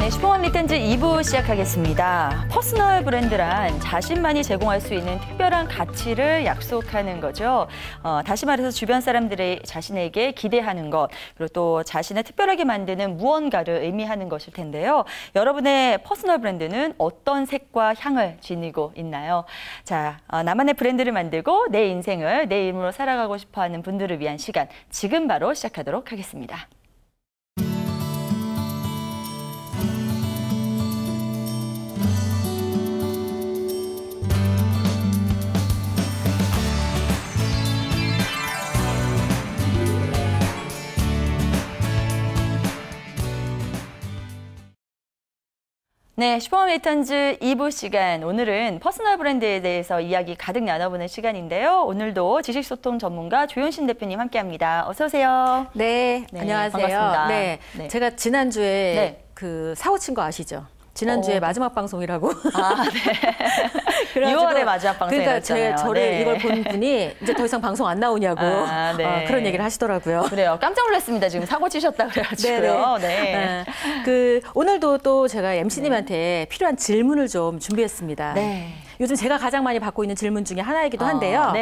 네, 슈퍼맘 리턴즈 2부 시작하겠습니다. 퍼스널 브랜드란 자신만이 제공할 수 있는 특별한 가치를 약속하는 거죠. 다시 말해서 주변 사람들이 자신에게 기대하는 것, 그리고 또 자신을 특별하게 만드는 무언가를 의미하는 것일 텐데요. 여러분의 퍼스널 브랜드는 어떤 색과 향을 지니고 있나요? 자, 나만의 브랜드를 만들고 내 인생을 내 이름으로 살아가고 싶어하는 분들을 위한 시간, 지금 바로 시작하도록 하겠습니다. 네, 슈퍼맘 리턴즈 2부 시간. 오늘은 퍼스널 브랜드에 대해서 이야기 가득 나눠보는 시간인데요. 오늘도 지식소통 전문가 조윤신 대표님 함께합니다. 어서 오세요. 네, 안녕하세요. 반갑습니다. 네, 제가 지난주에 그 사고 친 거 아시죠? 지난주에 마지막 방송이라고. 아, 네. 6월의 마지막 방송이었잖아요. 그러니까 저를 이걸 본 분이 이제 더 이상 방송 안 나오냐고 그런 얘기를 하시더라고요. 그래요. 깜짝 놀랐습니다. 지금 사고 치셨다 그래가지고요. 네. 오늘도 또 제가 MC님한테 필요한 질문을 좀 준비했습니다. 네. 요즘 제가 가장 많이 받고 있는 질문 중에 하나이기도 한데요.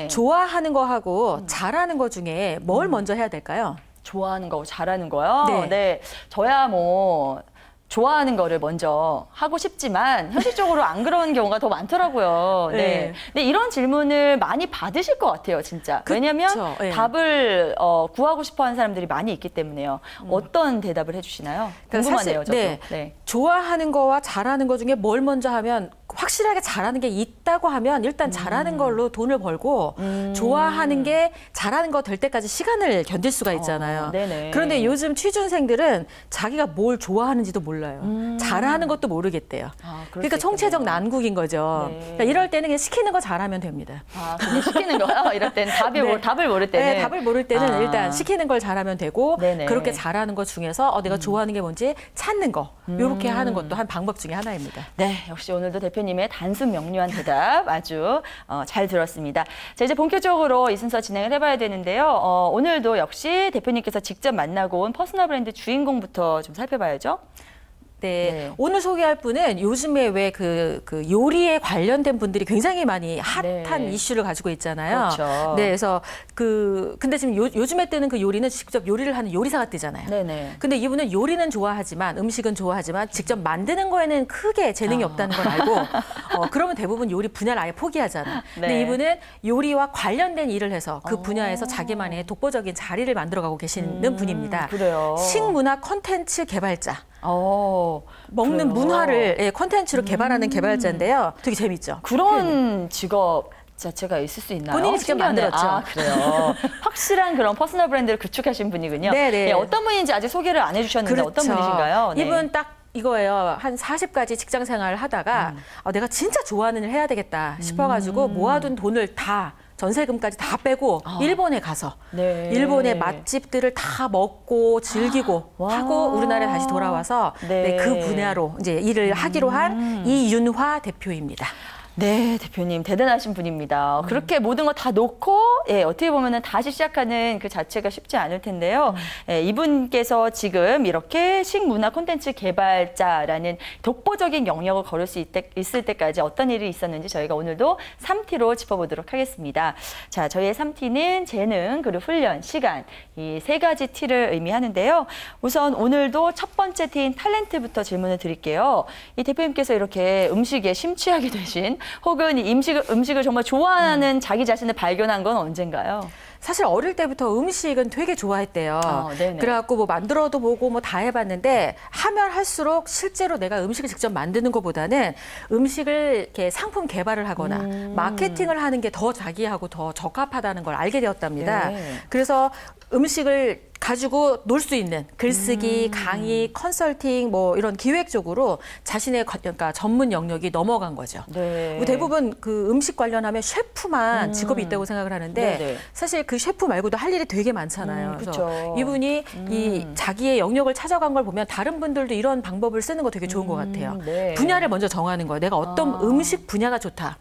좋아하는 거하고 잘하는 거 중에 뭘 먼저 해야 될까요? 좋아하는 거고 잘하는 거요? 네. 저야 뭐 좋아하는 거를 먼저 하고 싶지만 현실적으로 안 그런 경우가 더 많더라고요. 네. 근데 이런 질문을 많이 받으실 것 같아요, 진짜. 왜냐하면 답을 구하고 싶어하는 사람들이 많이 있기 때문에요. 어떤 대답을 해주시나요? 궁금하네요, 저도. 네. 좋아하는 거와 잘하는 거 중에 뭘 먼저 하면 확실하게 잘하는 게 있다고 하면 일단 잘하는 걸로 돈을 벌고 좋아하는 게 잘하는 거 될 때까지 시간을 견딜 수가 있잖아요. 그런데 요즘 취준생들은 자기가 뭘 좋아하는지도 몰라요. 잘하는 것도 모르겠대요. 그러니까 총체적 난국인 거죠. 그러니까 이럴 때는 그냥 시키는 거 잘하면 됩니다. 그냥 시키는 거요? 이럴 때는 답을 모를 때는? 네, 답을 모를 때는 일단 시키는 걸 잘하면 되고 그렇게 잘하는 것 중에서 내가 좋아하는 게 뭔지 찾는 거 이렇게 하는 것도 한 방법 중에 하나입니다. 네, 역시 오늘도 대표님의 단순 명료한 대답 아주 잘 들었습니다. 자, 이제 본격적으로 이 순서 진행을 해봐야 되는데요. 오늘도 역시 대표님께서 직접 만나고 온 퍼스널 브랜드 주인공부터 좀 살펴봐야죠. 네. 오늘 소개할 분은 요즘에 왜 그 요리에 관련된 분들이 굉장히 많이 핫한 이슈를 가지고 있잖아요. 그렇죠. 네, 그래서 근데 지금 요즘에 뜨는 그 요리는 직접 요리를 하는 요리사가 뜨잖아요. 근데 이분은 요리는 좋아하지만 음식은 좋아하지만 직접 만드는 거에는 크게 재능이 없다는 걸 알고 그러면 대부분 요리 분야를 아예 포기하잖아요. 근데 이분은 요리와 관련된 일을 해서 그 분야에서 자기만의 독보적인 자리를 만들어가고 계시는 분입니다. 그래요. 식문화 콘텐츠 개발자. 먹는 문화를 콘텐츠로 개발하는 개발자인데요. 되게 재밌죠. 그런 직업 자체가 있을 수 있나요? 본인이 직접 만들었죠. 그래요. 확실한 그런 퍼스널 브랜드를 구축하신 분이군요. 네, 어떤 분인지 아직 소개를 안 해주셨는데 어떤 분이신가요? 이분 딱 이거예요. 한 40까지 직장 생활을 하다가 내가 진짜 좋아하는 일 해야 되겠다 싶어가지고 모아둔 돈을 다 전세금까지 다 빼고 일본에 가서 일본의 맛집들을 다 먹고 즐기고 하고 우리나라에 다시 돌아와서 그 분야로 이제 일을 하기로 한 이윤화 대표입니다. 네, 대표님 대단하신 분입니다. 그렇게 모든 거 다 놓고 어떻게 보면은 다시 시작하는 그 자체가 쉽지 않을 텐데요. 이분께서 지금 이렇게 식문화 콘텐츠 개발자라는 독보적인 영역을 걸을 수 있을 때까지 어떤 일이 있었는지 저희가 오늘도 3T로 짚어보도록 하겠습니다. 자, 저희의 3T는 재능, 그리고 훈련, 시간, 이 세 가지 T를 의미하는데요. 우선 오늘도 첫 번째 T인 탤런트부터 질문을 드릴게요. 이 대표님께서 이렇게 음식에 심취하게 되신 혹은 음식을 정말 좋아하는 자기 자신을 발견한 건 언젠가요? 사실 어릴 때부터 음식은 되게 좋아했대요. 그래갖고 뭐 만들어도 보고 뭐 다 해봤는데 하면 할수록 실제로 내가 음식을 직접 만드는 것보다는 음식을 이렇게 상품 개발을 하거나 마케팅을 하는 게 더 자기하고 더 적합하다다는 걸 알게 되었답니다. 그래서 음식을 가지고 놀 수 있는 글쓰기, 강의, 컨설팅 뭐 이런 기획적으로 자신의 그러니까 전문 영역이 넘어간 거죠. 대부분 그 음식 관련하면 셰프만 직업이 있다고 생각을 하는데 사실 그 셰프 말고도 할 일이 되게 많잖아요. 그래서 이분이 이 자기의 영역을 찾아간 걸 보면 다른 분들도 이런 방법을 쓰는 거 되게 좋은 것 같아요. 분야를 먼저 정하는 거예요. 내가 어떤 음식 분야가 좋다.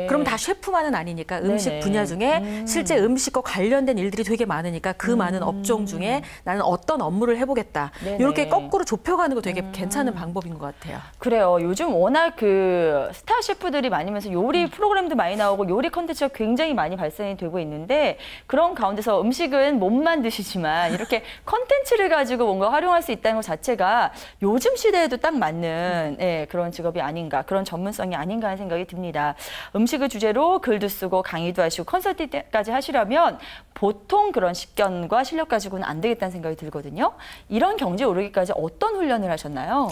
그럼 다 셰프만은 아니니까 음식 분야 중에 실제 음식과 관련된 일들이 되게 많으니까 그 많은 업종 중에 중에 나는 어떤 업무를 해보겠다. 네네. 이렇게 거꾸로 좁혀가는 거 되게 괜찮은 방법인 것 같아요. 그래요. 요즘 워낙 그 스타 셰프들이 많으면서 요리 프로그램도 많이 나오고 요리 콘텐츠가 굉장히 많이 발생이 되고 있는데 그런 가운데서 음식은 몸만 드시지만 이렇게 콘텐츠를 가지고 뭔가 활용할 수 있다는 것 자체가 요즘 시대에도 딱 맞는 예, 그런 직업이 아닌가, 그런 전문성이 아닌가 하는 생각이 듭니다. 음식을 주제로 글도 쓰고 강의도 하시고 컨설팅까지 하시려면 보통 그런 식견과 실력 가지고는 안 되겠다는 생각이 들거든요. 이런 경지에 오르기까지 어떤 훈련을 하셨나요?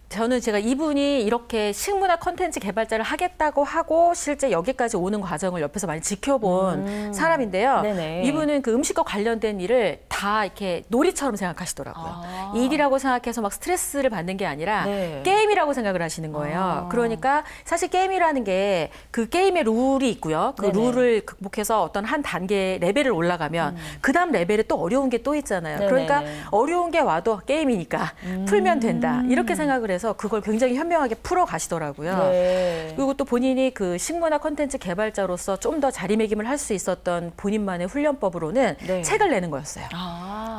저는 제가 이분이 이렇게 식문화 콘텐츠 개발자를 하겠다고 하고 실제 여기까지 오는 과정을 옆에서 많이 지켜본 사람인데요. 네네. 이분은 그 음식과 관련된 일을 다 이렇게 놀이처럼 생각하시더라고요. 일이라고 생각해서 막 스트레스를 받는 게 아니라 네. 게임이라고 생각을 하시는 거예요. 그러니까 사실 게임이라는 게 그 게임의 룰이 있고요. 그 네네. 룰을 극복해서 어떤 한 단계 레벨을 올라가면 그 다음 레벨에 또 어려운 게 또 있잖아요. 네네네. 그러니까 어려운 게 와도 게임이니까 풀면 된다. 이렇게 생각을 해서 그걸 굉장히 현명하게 풀어 가시더라고요. 네. 그리고 또 본인이 그 식문화 콘텐츠 개발자로서 좀 더 자리매김을 할 수 있었던 본인만의 훈련법으로는 네. 책을 내는 거였어요.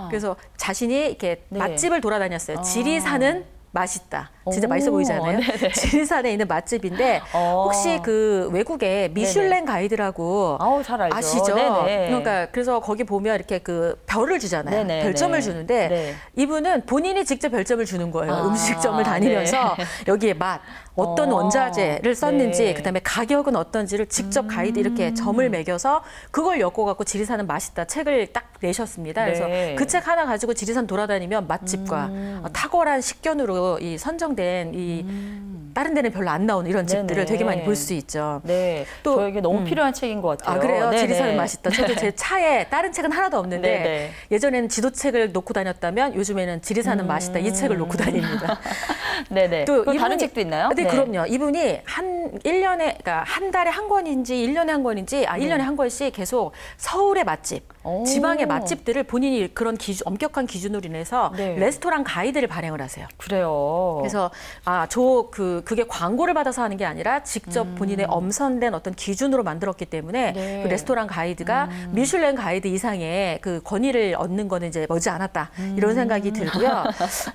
그래서 자신이 이렇게 네. 맛집을 돌아다녔어요. 지리산은 맛있다. 진짜 맛있어 보이잖아요. 지리산에 있는 맛집인데 혹시 그 외국에 미슐랭 가이드라고 잘 알죠. 아시죠? 네네. 그러니까 그래서 거기 보면 이렇게 그 별을 주잖아요. 네네. 별점을 주는데 네. 이분은 본인이 직접 별점을 주는 거예요. 음식점을 다니면서 네. 여기에 맛, 어떤 원자재를 썼는지, 네. 그다음에 가격은 어떤지를 직접 가이드 이렇게 점을 매겨서 그걸 엮어갖고 지리산은 맛있다 책을 딱 내셨습니다. 그래서 네. 그 책 하나 가지고 지리산 돌아다니면 맛집과 탁월한 식견으로 이 선정된 이 다른 데는 별로 안 나오는 이런 집들을 네네. 되게 많이 볼 수 있죠. 네, 또 저에게 너무 필요한 책인 것 같아요. 아, 그래요? 네네. 지리산은 맛있다. 저도 제 차에 다른 책은 하나도 없는데 네네. 예전에는 지도책을 놓고 다녔다면 요즘에는 지리산은 맛있다. 이 책을 놓고 다닙니다. 네네. 또 다른 책도 있나요? 네, 그럼요. 이분이 한 1년에, 그러니까 한 달에 한 권인지 1년에 한 권인지, 1년에 한 권씩 계속 서울의 맛집, 지방의 맛집들을 본인이 그런 엄격한 기준으로 인해서 네. 레스토랑 가이드를 발행을 하세요. 그래요. 그래서 그게 광고를 받아서 하는 게 아니라 직접 본인의 엄선된 어떤 기준으로 만들었기 때문에 네. 그 레스토랑 가이드가 미슐랭 가이드 이상의 그 권위를 얻는 거는 이제 머지 않았다. 이런 생각이 들고요.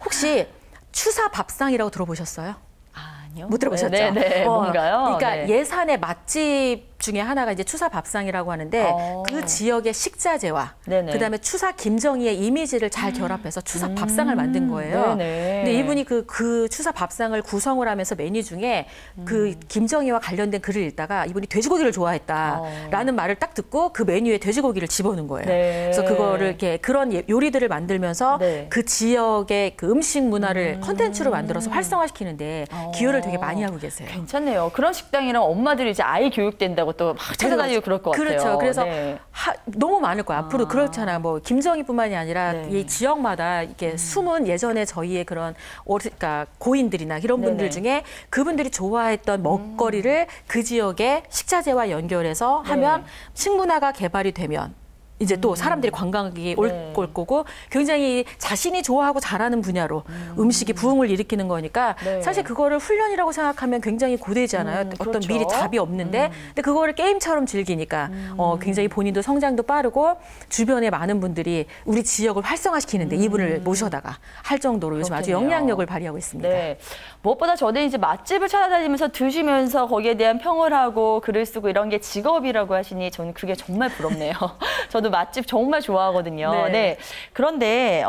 혹시 추사 밥상이라고 들어보셨어요? 아니요. 못 들어보셨죠? 네네. 뭔가요? 그러니까 네. 예산의 맛집 중에 하나가 이제 추사 밥상이라고 하는데 그 지역의 식자재와 네네. 그다음에 추사 김정희의 이미지를 잘 결합해서 추사 밥상을 만든 거예요. 네네. 근데 이분이 그 추사 밥상을 구성을 하면서 메뉴 중에 그 김정희와 관련된 글을 읽다가 이분이 돼지고기를 좋아했다라는 말을 딱 듣고 그 메뉴에 돼지고기를 집어넣은 거예요. 네. 그래서 그거를 이렇게 그런 요리들을 만들면서 네. 그 지역의 그 음식 문화를 콘텐츠로 만들어서 활성화시키는데 기여를 되게 많이 하고 계세요. 괜찮네요. 그런 식당이랑 엄마들이 이제 아이 교육된다고 또 막 찾아다니고 그럴 것 같아요. 그렇죠. 그래서 네. 너무 많을 거예요. 앞으로 그렇잖아요. 뭐 김정희뿐만이 아니라 네. 이 지역마다 이렇게 숨은 예전에 저희의 그런 그러니까 고인들이나 이런 분들 네네. 중에 그분들이 좋아했던 먹거리를 그 지역의 식자재와 연결해서 하면 식문화가 개발이 되면 이제 또 사람들이 관광객이 올 거고 굉장히 자신이 좋아하고 잘하는 분야로 음식이 부흥을 일으키는 거니까 네. 사실 그거를 훈련이라고 생각하면 굉장히 고되잖아요. 어떤 그렇죠. 미리 답이 없는데 근데 그거를 게임처럼 즐기니까 굉장히 본인도 성장도 빠르고 주변에 많은 분들이 우리 지역을 활성화시키는데 이분을 모셔다가 할 정도로 요즘 아주 그렇군요. 영향력을 발휘하고 있습니다. 네. 무엇보다 저는 이제 맛집을 찾아다니면서 드시면서 거기에 대한 평을 하고 글을 쓰고 이런 게 직업이라고 하시니 저는 그게 정말 부럽네요. 저도 맛집 정말 좋아하거든요. 네. 네. 그런데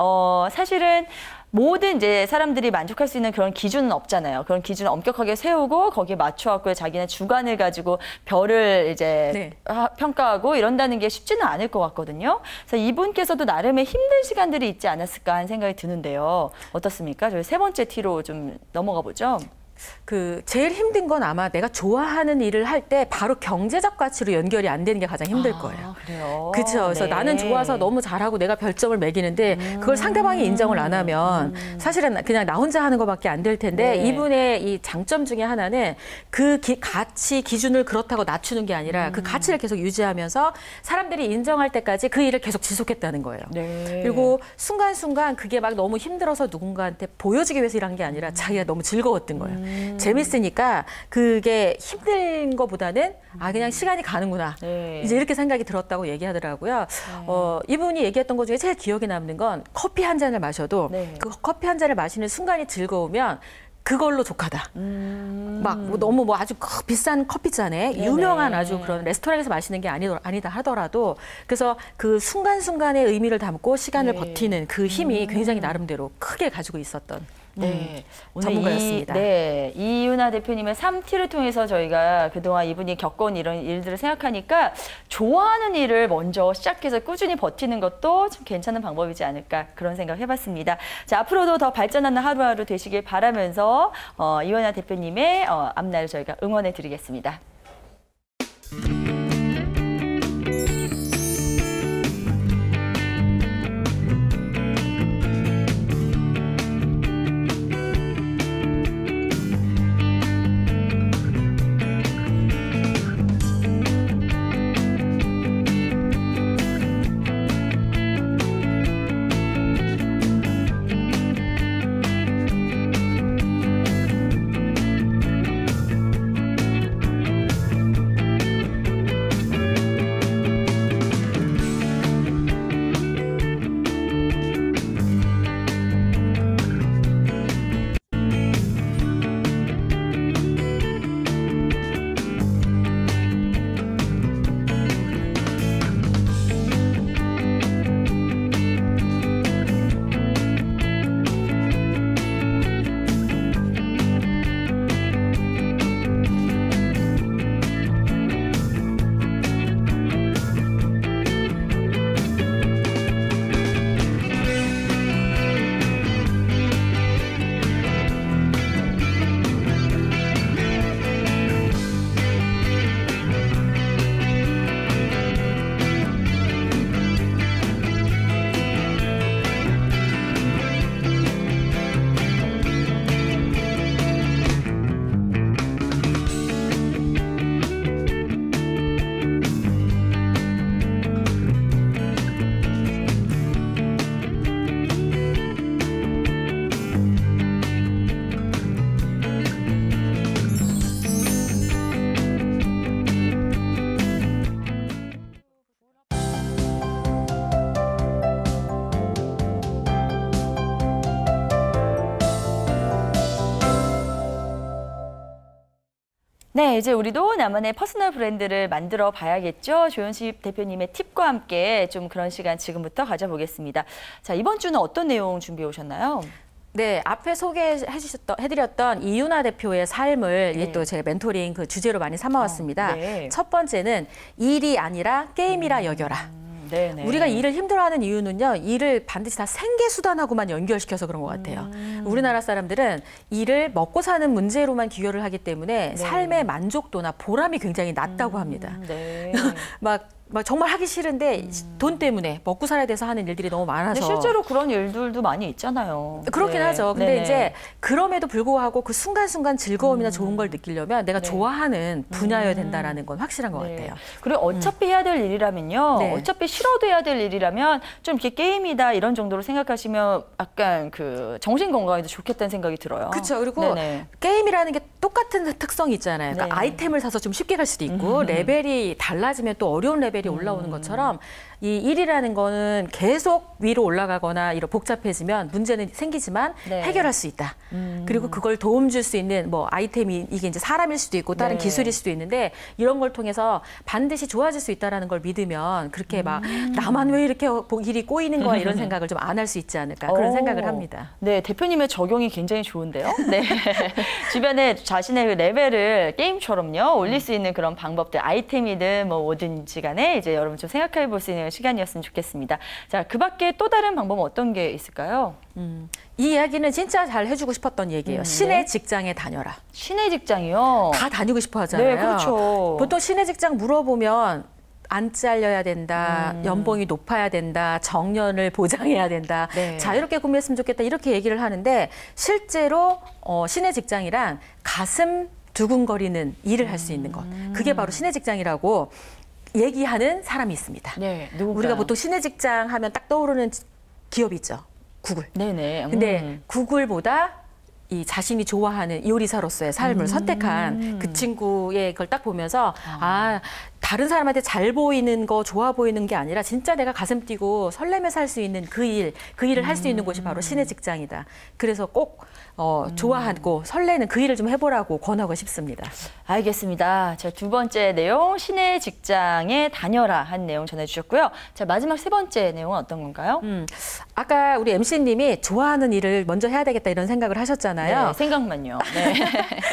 사실은 모든 이제 사람들이 만족할 수 있는 그런 기준은 없잖아요. 그런 기준을 엄격하게 세우고 거기에 맞춰갖고 자기네 주관을 가지고 별을 이제 평가하고 이런다는 게 쉽지는 않을 것 같거든요. 그래서 이분께서도 나름의 힘든 시간들이 있지 않았을까 하는 생각이 드는데요. 어떻습니까? 저희 세 번째 T로 좀 넘어가 보죠. 제일 힘든 건 아마 내가 좋아하는 일을 할 때 바로 경제적 가치로 연결이 안 되는 게 가장 힘들 거예요. 그래요? 그렇죠. 그래서 네. 나는 좋아서 너무 잘하고 내가 별점을 매기는데 그걸 상대방이 인정을 안 하면 사실은 그냥 나 혼자 하는 것밖에 안 될 텐데 네. 이분의 이 장점 중에 하나는 그 가치 기준을 그렇다고 낮추는 게 아니라 그 가치를 계속 유지하면서 사람들이 인정할 때까지 그 일을 계속 지속했다는 거예요. 네. 그리고 순간순간 그게 막 너무 힘들어서 누군가한테 보여주기 위해서 일한 게 아니라 자기가 너무 즐거웠던 거예요. 재밌으니까 그게 힘든 것보다는 그냥 시간이 가는구나. 네. 이제 이렇게 생각이 들었다고 얘기하더라고요. 이분이 얘기했던 것 중에 제일 기억에 남는 건 커피 한 잔을 마셔도 네. 그 커피 한 잔을 마시는 순간이 즐거우면 그걸로 족하다. 막 너무 뭐 아주 비싼 커피잔에 네네. 유명한 아주 그런 레스토랑에서 마시는 게 아니다 하더라도 그래서 그 순간순간의 의미를 담고 시간을 네. 버티는 그 힘이 굉장히 나름대로 크게 가지고 있었던 네. 오늘 전문가였습니다. 이윤아 대표님의 3T를 통해서 저희가 그동안 이분이 겪어온 이런 일들을 생각하니까 좋아하는 일을 먼저 시작해서 꾸준히 버티는 것도 좀 괜찮은 방법이지 않을까 그런 생각 해봤습니다. 자, 앞으로도 더 발전하는 하루하루 되시길 바라면서 이윤아 대표님의 앞날을 저희가 응원해 드리겠습니다. 네, 이제 우리도 나만의 퍼스널 브랜드를 만들어 봐야겠죠. 조현식 대표님의 팁과 함께 좀 그런 시간 지금부터 가져보겠습니다. 자, 이번 주는 어떤 내용 준비해 오셨나요? 네, 앞에 소개해드렸던 이윤아 대표의 삶을 또 제 멘토링 그 주제로 많이 삼아왔습니다. 네. 첫 번째는 일이 아니라 게임이라 여겨라. 네네. 우리가 일을 힘들어하는 이유는요, 일을 반드시 다 생계수단하고만 연결시켜서 그런 것 같아요. 우리나라 사람들은 일을 먹고 사는 문제로만 귀결을 하기 때문에 삶의 만족도나 보람이 굉장히 낮다고 합니다. 네. 막 정말 하기 싫은데 돈 때문에 먹고 살아야 돼서 하는 일들이 너무 많아서. 실제로 그런 일들도 많이 있잖아요. 그렇긴 네. 하죠. 근데 네네. 이제 그럼에도 불구하고 그 순간순간 즐거움이나 좋은 걸 느끼려면 내가 좋아하는 분야여야 된다는 건 확실한 것 같아요. 그리고 어차피 해야 될 일이라면요. 네. 어차피 싫어도 해야 될 일이라면 좀 이렇게 게임이다 이런 정도로 생각하시면 약간 그 정신 건강에도 좋겠다는 생각이 들어요. 그렇죠. 그리고 네네. 게임이라는 게 똑같은 특성이 있잖아요. 그러니까 네. 아이템을 사서 좀 쉽게 갈 수도 있고 레벨이 달라지면 또 어려운 레벨이 올라오는 것처럼 이 일이라는 거는 계속 위로 올라가거나 이런 복잡해지면 문제는 생기지만 네. 해결할 수 있다. 그리고 그걸 도움 줄 수 있는 뭐 아이템이 이게 이제 사람일 수도 있고 다른 네. 기술일 수도 있는데 이런 걸 통해서 반드시 좋아질 수 있다라는 걸 믿으면 그렇게 막 나만 왜 이렇게 일이 꼬이는 거야 이런 생각을 좀 안 할 수 있지 않을까 그런 생각을 합니다. 네, 대표님의 적용이 굉장히 좋은데요. 네. 주변에 자신의 그 레벨을 게임처럼요 올릴 수 있는 그런 방법들, 아이템이든 뭐 뭐든지 간에 이제 여러분 좀 생각해 볼 수 있는 시간이었으면 좋겠습니다. 자, 그 밖에 또 다른 방법은 어떤 게 있을까요? 이 이야기는 진짜 잘 해주고 싶었던 얘기예요. 신의 직장에 다녀라. 신의 직장이요? 다 다니고 싶어 하잖아요. 네, 그렇죠. 보통 신의 직장 물어보면 안 잘려야 된다, 연봉이 높아야 된다, 정년을 보장해야 된다, 네. 자유롭게 근무했으면 좋겠다 이렇게 얘기를 하는데 실제로 신의 직장이란 가슴 두근거리는 일을 할 수 있는 것. 그게 바로 신의 직장이라고 얘기하는 사람이 있습니다. 네, 누군가요? 우리가 보통 신의 직장 하면 딱 떠오르는 기업이 있죠. 구글. 네네. 근데 구글보다 이 자신이 좋아하는 요리사로서의 삶을 선택한 그 친구의 그걸 딱 보면서 다른 사람한테 잘 보이는 거, 좋아 보이는 게 아니라 진짜 내가 가슴 뛰고 설레며 살 수 있는 그 일을 할 수 있는 곳이 바로 신의 직장이다. 그래서 꼭 좋아하고 설레는 그 일을 좀 해보라고 권하고 싶습니다. 알겠습니다. 자, 두 번째 내용, 신의 직장에 다녀라 한 내용 전해주셨고요. 자, 마지막 세 번째 내용은 어떤 건가요? 아까 우리 MC님이 좋아하는 일을 먼저 해야 되겠다 이런 생각을 하셨잖아요. 네, 생각만요. 네.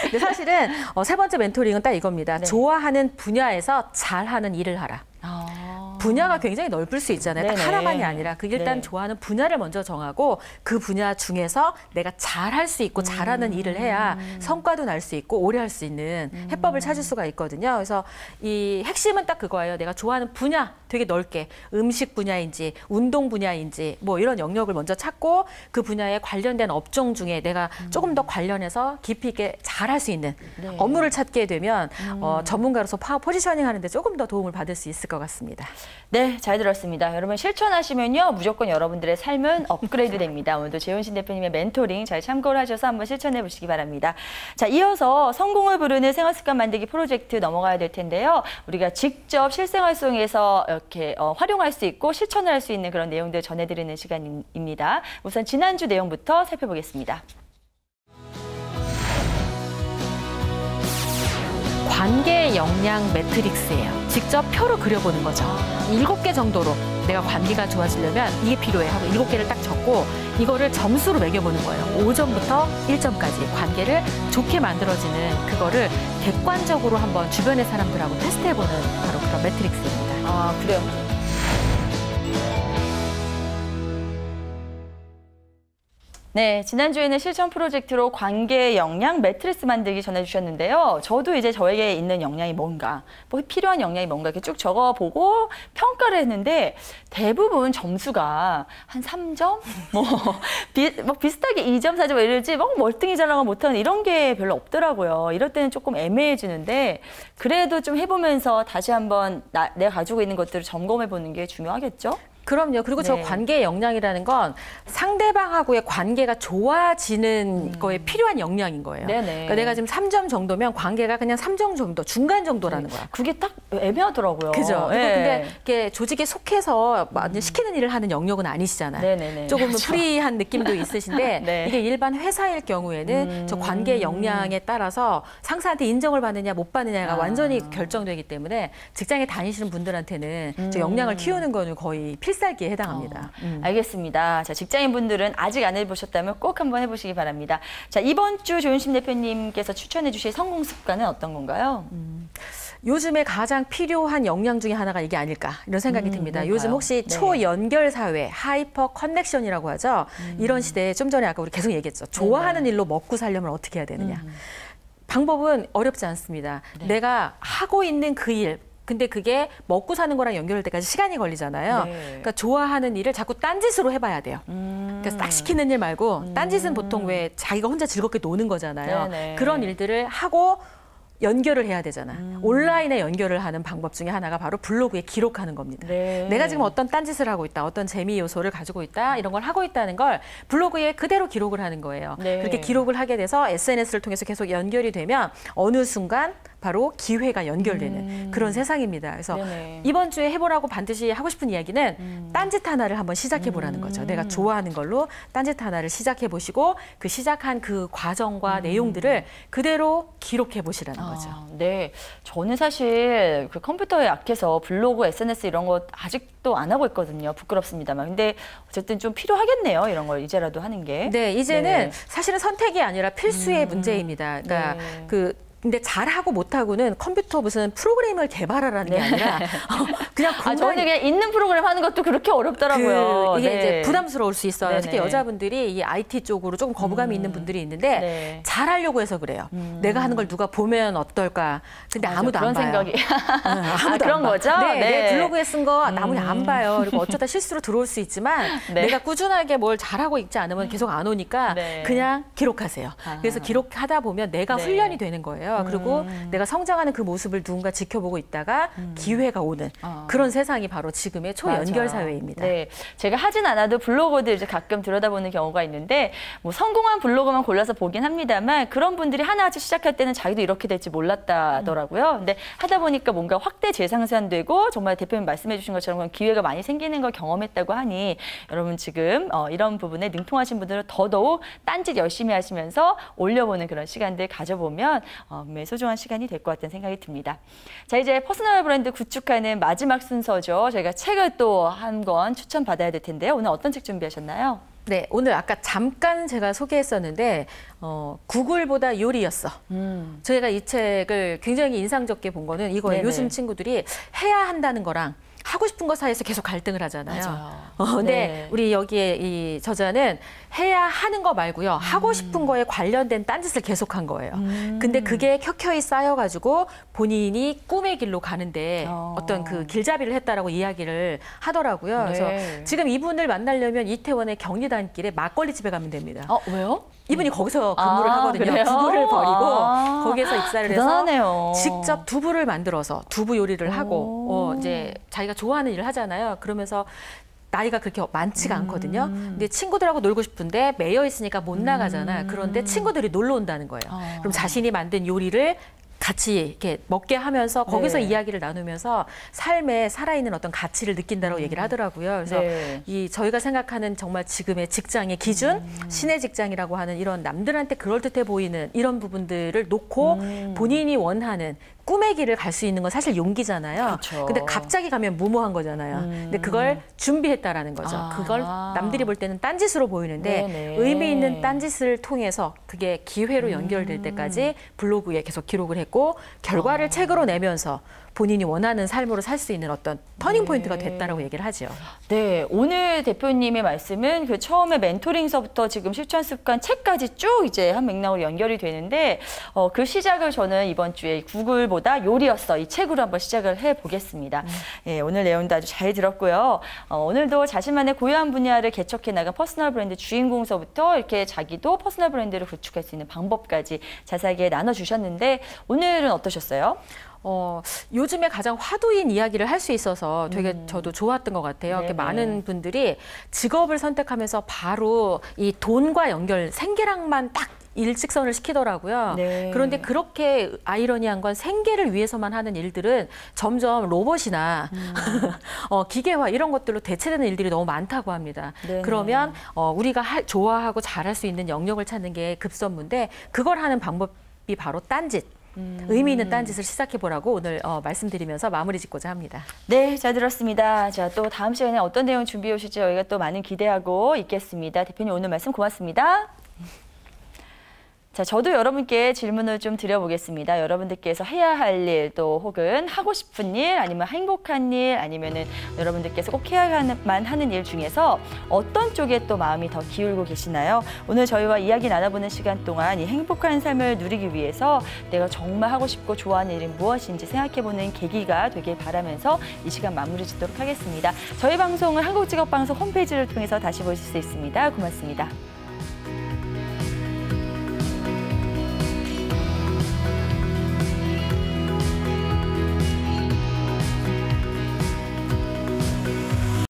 근데 사실은 세 번째 멘토링은 딱 이겁니다. 네. 좋아하는 분야에서 잘하는 일을 하라. 분야가 굉장히 넓을 수 있잖아요. 딱 하나만이 아니라 그 일단 좋아하는 분야를 먼저 정하고 그 분야 중에서 내가 잘할 수 있고 잘하는 일을 해야 성과도 날 수 있고 오래 할 수 있는 해법을 찾을 수가 있거든요. 그래서 이 핵심은 딱 그거예요. 내가 좋아하는 분야 되게 넓게 음식 분야인지 운동 분야인지 뭐 이런 영역을 먼저 찾고 그 분야에 관련된 업종 중에 내가 조금 더 관련해서 깊이 있게 잘할 수 있는 업무를 찾게 되면 전문가로서 포지셔닝 하는데 조금 더 도움을 받을 수 있을 것 같습니다. 네, 잘 들었습니다. 여러분 실천하시면요. 무조건 여러분들의 삶은 업그레이드 됩니다. 오늘도 재훈신 대표님의 멘토링 잘 참고를 하셔서 한번 실천해 보시기 바랍니다. 자, 이어서 성공을 부르는 생활습관 만들기 프로젝트 넘어가야 될 텐데요. 우리가 직접 실생활 속에서 이렇게 활용할 수 있고 실천을 할 수 있는 그런 내용들 전해드리는 시간입니다. 우선 지난주 내용부터 살펴보겠습니다. 관계 역량 매트릭스예요. 직접 표로 그려보는 거죠. 7개 정도로 내가 관계가 좋아지려면 이게 필요해 하고 7개를 딱 적고 이거를 점수로 매겨보는 거예요. 5점부터 1점까지 관계를 좋게 만들어지는 그거를 객관적으로 한번 주변의 사람들하고 테스트해보는 바로 그런 매트릭스입니다. 아, 그래요. 네, 지난주에는 실천 프로젝트로 관계 역량 매트리스 만들기 전해주셨는데요. 저도 이제 저에게 있는 역량이 뭔가, 뭐 필요한 역량이 뭔가 이렇게 쭉 적어보고 평가를 했는데 대부분 점수가 한 3점? 뭐 비슷하게 2점, 4점 이러지 막 멀뚱히 잘나가 못하는 이런 게 별로 없더라고요. 이럴 때는 조금 애매해지는데 그래도 좀 해보면서 다시 한번 내가 가지고 있는 것들을 점검해보는 게 중요하겠죠? 그럼요. 그리고 저 관계의 역량이라는 건 상대방하고의 관계가 좋아지는 거에 필요한 역량인 거예요. 그러니까 내가 지금 3점 정도면 관계가 그냥 3점 정도, 중간 정도라는 거야. 그게 딱 애매하더라고요. 그죠. 근데 이게 조직에 속해서 완전 시키는 일을 하는 영역은 아니시잖아요. 조금 프리한 느낌도 있으신데 이게 일반 회사일 경우에는 저 관계의 역량에 따라서 상사한테 인정을 받느냐 못 받느냐가 완전히 결정되기 때문에 직장에 다니시는 분들한테는 저 역량을 키우는 거는 거의 필살기에 해당합니다. 알겠습니다. 자, 직장인분들은 아직 안 해보셨다면 꼭 한번 해보시기 바랍니다. 자, 이번 주 조윤심 대표님께서 추천해 주실 성공 습관은 어떤 건가요? 요즘에 가장 필요한 역량 중에 하나가 이게 아닐까 이런 생각이 듭니다. 뭔가요? 요즘 혹시 초연결 사회, 하이퍼 커넥션이라고 하죠. 이런 시대에 좀 전에 아까 우리 계속 얘기했죠. 좋아하는 일로 먹고 살려면 어떻게 해야 되느냐. 방법은 어렵지 않습니다. 내가 하고 있는 그 일, 근데 그게 먹고 사는 거랑 연결할 때까지 시간이 걸리잖아요. 그러니까 좋아하는 일을 자꾸 딴짓으로 해봐야 돼요. 그러니까 딱 시키는 일 말고 딴짓은 보통 왜 자기가 혼자 즐겁게 노는 거잖아요. 그런 일들을 하고 연결을 해야 되잖아. 온라인에 연결을 하는 방법 중에 하나가 바로 블로그에 기록하는 겁니다. 내가 지금 어떤 딴짓을 하고 있다, 어떤 재미 요소를 가지고 있다, 이런 걸 하고 있다는 걸 블로그에 그대로 기록을 하는 거예요. 그렇게 기록을 하게 돼서 SNS를 통해서 계속 연결이 되면 어느 순간 바로 기회가 연결되는 그런 세상입니다. 그래서 이번 주에 해보라고 반드시 하고 싶은 이야기는 딴짓 하나를 한번 시작해보라는 거죠. 내가 좋아하는 걸로 딴짓 하나를 시작해보시고 그 시작한 그 과정과 내용들을 그대로 기록해보시라는 거죠. 네, 저는 사실 그 컴퓨터에 약해서 블로그, SNS 이런 거 아직도 안 하고 있거든요. 부끄럽습니다만. 근데 어쨌든 좀 필요하겠네요. 이런 걸 이제라도 하는 게. 네, 이제는 사실은 선택이 아니라 필수의 문제입니다. 그러니까 근데 잘하고 못하고는 컴퓨터 무슨 프로그램을 개발하라는 게 아니라 그냥 저는 그냥 있는 프로그램 하는 것도 그렇게 어렵더라고요. 이게 이제 부담스러울 수 있어요. 특히 여자분들이 이 IT 쪽으로 조금 거부감이 있는 분들이 있는데 잘하려고 해서 그래요. 내가 하는 걸 누가 보면 어떨까. 근데 아무도 안 봐요. 생각이. 아무도 그런 거죠? 내 블로그에 쓴 거 아무도 안 봐요. 그리고 어쩌다 실수로 들어올 수 있지만 내가 꾸준하게 뭘 잘하고 있지 않으면 계속 안 오니까 그냥 기록하세요. 그래서 기록하다 보면 내가 훈련이 되는 거예요. 거예요. 그리고 내가 성장하는 그 모습을 누군가 지켜보고 있다가 기회가 오는 그런 세상이 바로 지금의 초연결 사회입니다. 네, 제가 하진 않아도 블로거들 이제 가끔 들여다보는 경우가 있는데 뭐 성공한 블로거만 골라서 보긴 합니다만 그런 분들이 하나같이 시작할 때는 자기도 이렇게 될지 몰랐다더라고요. 근데 하다 보니까 뭔가 확대 재생산되고 정말 대표님 말씀해 주신 것처럼 기회가 많이 생기는 걸 경험했다고 하니 여러분 지금 이런 부분에 능통하신 분들은 더더욱 딴짓 열심히 하시면서 올려보는 그런 시간들 가져보면 소중한 시간이 될 것 같다는 생각이 듭니다. 자, 이제 퍼스널 브랜드 구축하는 마지막 순서죠. 저희가 책을 또 한 권 추천받아야 될 텐데요. 오늘 어떤 책 준비하셨나요? 네, 오늘 아까 잠깐 제가 소개했었는데 구글보다 요리였어. 저희가 이 책을 굉장히 인상 깊게 본 거는 이거예요. 네네. 요즘 친구들이 해야 한다는 거랑 하고 싶은 것 사이에서 계속 갈등을 하잖아요. 맞아요. 근데 네. 우리 여기에 이 저자는 해야 하는 거 말고요. 하고 싶은 거에 관련된 딴짓을 계속한 거예요. 근데 그게 켜켜이 쌓여가지고 본인이 꿈의 길로 가는데 어떤 그 길잡이를 했다라고 이야기를 하더라고요. 네. 그래서 지금 이분을 만나려면 이태원의 경리단길에 막걸리 집에 가면 됩니다. 왜요? 이분이 거기서 근무를 하거든요. 그래요? 두부를 버리고 거기에서 입사를 대단하네요. 해서 직접 두부를 만들어서 두부 요리를 하고 이제 자기가 좋아하는 일을 하잖아요. 그러면서 나이가 그렇게 많지가 않거든요. 근데 친구들하고 놀고 싶은데 매여 있으니까 못 나가잖아요. 그런데 친구들이 놀러 온다는 거예요. 그럼 자신이 만든 요리를 같이 이렇게 먹게 하면서 거기서 네. 이야기를 나누면서 삶에 살아있는 어떤 가치를 느낀다고 얘기를 하더라고요. 그래서 네. 이 저희가 생각하는 정말 지금의 직장의 기준, 신의 직장이라고 하는 이런 남들한테 그럴듯해 보이는 이런 부분들을 놓고 본인이 원하는 꿈의 길을 갈 수 있는 건 사실 용기잖아요. 그렇죠. 근데 갑자기 가면 무모한 거잖아요. 근데 그걸 준비했다라는 거죠. 그걸 남들이 볼 때는 딴짓으로 보이는데 네네. 의미 있는 딴짓을 통해서 그게 기회로 연결될 때까지 블로그에 계속 기록을 했고 결과를 책으로 내면서 본인이 원하는 삶으로 살 수 있는 어떤 터닝 포인트가 됐다라고 얘기를 하죠. 네, 오늘 대표님의 말씀은 그 처음에 멘토링서부터 지금 실천 습관 책까지 쭉 이제 한 맥락으로 연결이 되는데 그 시작을 저는 이번 주에 구글보다 요리였어 이 책으로 한번 시작을 해보겠습니다. 예, 오늘 내용도 아주 잘 들었고요. 오늘도 자신만의 고유한 분야를 개척해 나간 퍼스널 브랜드 주인공서부터 이렇게 자기도 퍼스널 브랜드를 구축할 수 있는 방법까지 자세하게 나눠주셨는데 오늘은 어떠셨어요? 요즘에 가장 화두인 이야기를 할 수 있어서 되게 저도 좋았던 것 같아요. 이렇게 많은 분들이 직업을 선택하면서 바로 이 돈과 연결, 생계랑만 딱 일직선을 시키더라고요. 네. 그런데 그렇게 아이러니한 건 생계를 위해서만 하는 일들은 점점 로봇이나 기계화 이런 것들로 대체되는 일들이 너무 많다고 합니다. 네네. 그러면 우리가 좋아하고 잘할 수 있는 영역을 찾는 게 급선무인데 그걸 하는 방법이 바로 딴짓. 의미 있는 딴짓을 시작해보라고 오늘 말씀드리면서 마무리 짓고자 합니다. 네, 잘 들었습니다. 자, 또 다음 시간에 어떤 내용 준비해 오실지 저희가 또 많은 기대하고 있겠습니다. 대표님 오늘 말씀 고맙습니다. 자, 저도 여러분께 질문을 좀 드려보겠습니다. 여러분들께서 해야 할 일, 또 혹은 하고 싶은 일, 아니면 행복한 일, 아니면은 여러분들께서 꼭 해야만 하는 일 중에서 어떤 쪽에 또 마음이 더 기울고 계시나요? 오늘 저희와 이야기 나눠보는 시간 동안 이 행복한 삶을 누리기 위해서 내가 정말 하고 싶고 좋아하는 일이 무엇인지 생각해보는 계기가 되길 바라면서 이 시간 마무리 짓도록 하겠습니다. 저희 방송은 한국직업방송 홈페이지를 통해서 다시 보실 수 있습니다. 고맙습니다.